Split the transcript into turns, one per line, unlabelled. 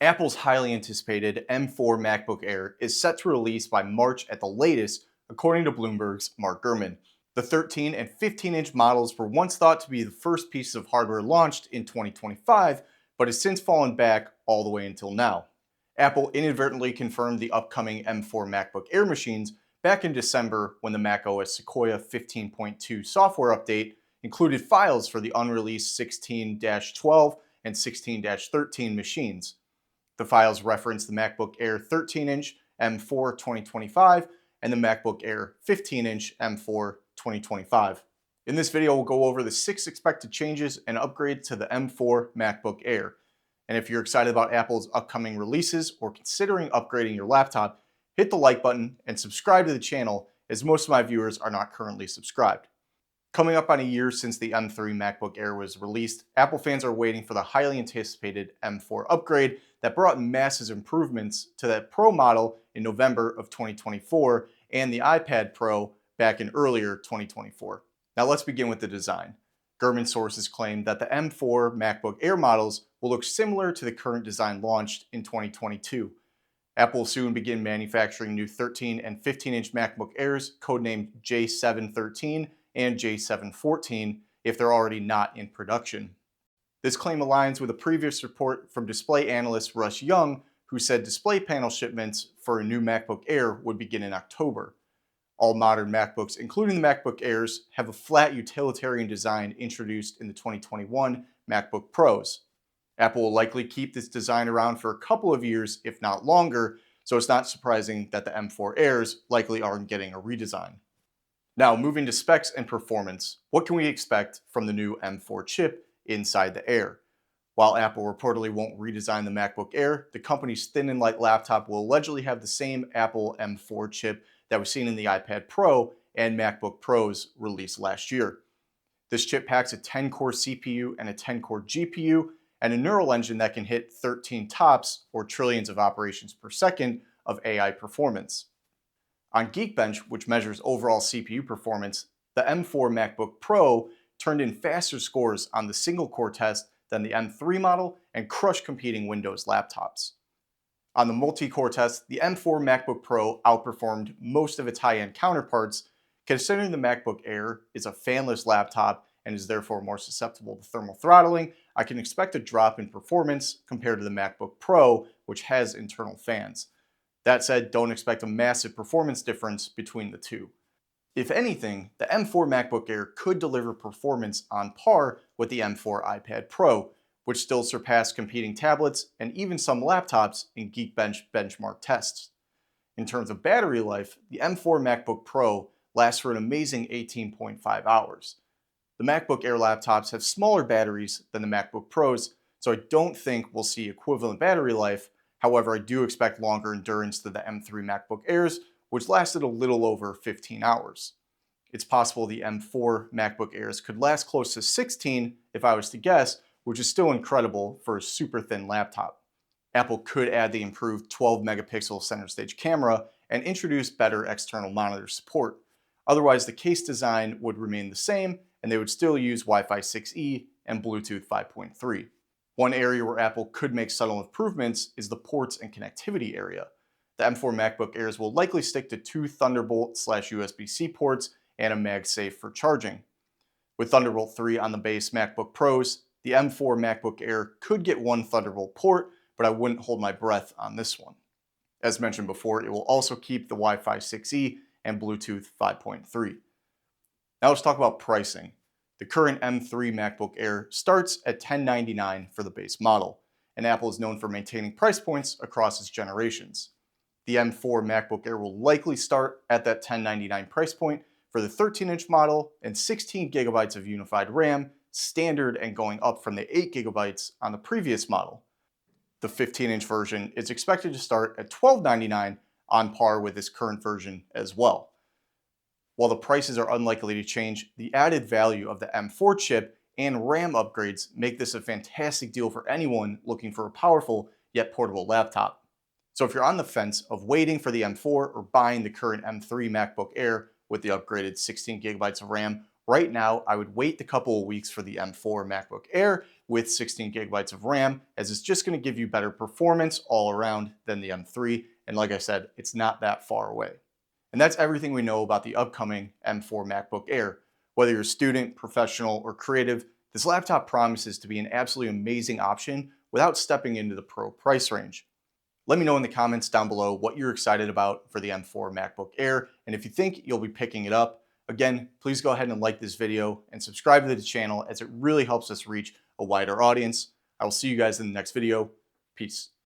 Apple's highly anticipated M4 MacBook Air is set to release by March at the latest, according to Bloomberg's Mark Gurman. The 13 and 15-inch models were once thought to be the first pieces of hardware launched in 2025, but has since fallen back all the way until now. Apple inadvertently confirmed the upcoming M4 MacBook Air machines back in December when the macOS Sequoia 15.2 software update included files for the unreleased 16-12 and 16-13 machines. The files reference the MacBook Air 13-inch M4 2025 and the MacBook Air 15-inch M4 2025. In this video, we'll go over the 6 expected changes and upgrades to the M4 MacBook Air. And if you're excited about Apple's upcoming releases or considering upgrading your laptop, hit the like button and subscribe to the channel, as most of my viewers are not currently subscribed. Coming up on a year since the M3 MacBook Air was released, Apple fans are waiting for the highly anticipated M4 upgrade that brought massive improvements to that Pro model in November of 2024 and the iPad Pro back in earlier 2024. Now let's begin with the design. Gurman sources claim that the M4 MacBook Air models will look similar to the current design launched in 2022. Apple will soon begin manufacturing new 13 and 15-inch MacBook Airs codenamed J713 and J714 if they're already not in production. This claim aligns with a previous report from display analyst Russ Young, who said display panel shipments for a new MacBook Air would begin in October. All modern MacBooks, including the MacBook Airs, have a flat utilitarian design introduced in the 2021 MacBook Pros. Apple will likely keep this design around for a couple of years, if not longer, so it's not surprising that the M4 Airs likely aren't getting a redesign. Now, moving to specs and performance, what can we expect from the new M4 chip inside the Air? While Apple reportedly won't redesign the MacBook Air, the company's thin and light laptop will allegedly have the same Apple M4 chip that was seen in the iPad Pro and MacBook Pros released last year. This chip packs a 10-core CPU and a 10-core GPU and a neural engine that can hit 13 TOPS, or trillions of operations per second, of AI performance. On Geekbench, which measures overall CPU performance, the M4 MacBook Pro turned in faster scores on the single-core test than the M3 model and crushed competing Windows laptops. On the multi-core test, the M4 MacBook Pro outperformed most of its high-end counterparts. Considering the MacBook Air is a fanless laptop and is therefore more susceptible to thermal throttling, I can expect a drop in performance compared to the MacBook Pro, which has internal fans. That said, don't expect a massive performance difference between the two. If anything, the M4 MacBook Air could deliver performance on par with the M4 iPad Pro, which still surpassed competing tablets and even some laptops in Geekbench benchmark tests. In terms of battery life, the M4 MacBook Pro lasts for an amazing 18.5 hours. The MacBook Air laptops have smaller batteries than the MacBook Pros, so I don't think we'll see equivalent battery life. However, I do expect longer endurance to the M3 MacBook Airs, which lasted a little over 15 hours. It's possible the M4 MacBook Airs could last close to 16 if I was to guess, which is still incredible for a super thin laptop. Apple could add the improved 12 megapixel center stage camera and introduce better external monitor support. Otherwise, the case design would remain the same and they would still use Wi-Fi 6E and Bluetooth 5.3. One area where Apple could make subtle improvements is the ports and connectivity area. The M4 MacBook Airs will likely stick to 2 Thunderbolt/USB-C ports and a MagSafe for charging. With Thunderbolt 3 on the base MacBook Pros, the M4 MacBook Air could get 1 Thunderbolt port, but I wouldn't hold my breath on this one. As mentioned before, it will also keep the Wi-Fi 6E and Bluetooth 5.3. Now let's talk about pricing. The current M3 MacBook Air starts at $1,099 for the base model, and Apple is known for maintaining price points across its generations. The M4 MacBook Air will likely start at that $1,099 price point for the 13-inch model and 16 gigabytes of unified RAM, standard and going up from the 8 gigabytes on the previous model. The 15-inch version is expected to start at $1,299, on par with its current version as well. While the prices are unlikely to change, the added value of the M4 chip and RAM upgrades make this a fantastic deal for anyone looking for a powerful yet portable laptop. So if you're on the fence of waiting for the M4 or buying the current M3 MacBook Air with the upgraded 16 gigabytes of RAM, right now I would wait a couple of weeks for the M4 MacBook Air with 16 gigabytes of RAM, as it's just going to give you better performance all around than the M3. And like I said, it's not that far away. And that's everything we know about the upcoming M4 MacBook Air. Whether you're a student, professional, or creative, this laptop promises to be an absolutely amazing option without stepping into the Pro price range. Let me know in the comments down below what you're excited about for the M4 MacBook Air, and if you think you'll be picking it up. Again, please go ahead and like this video and subscribe to the channel, as it really helps us reach a wider audience. I will see you guys in the next video. Peace.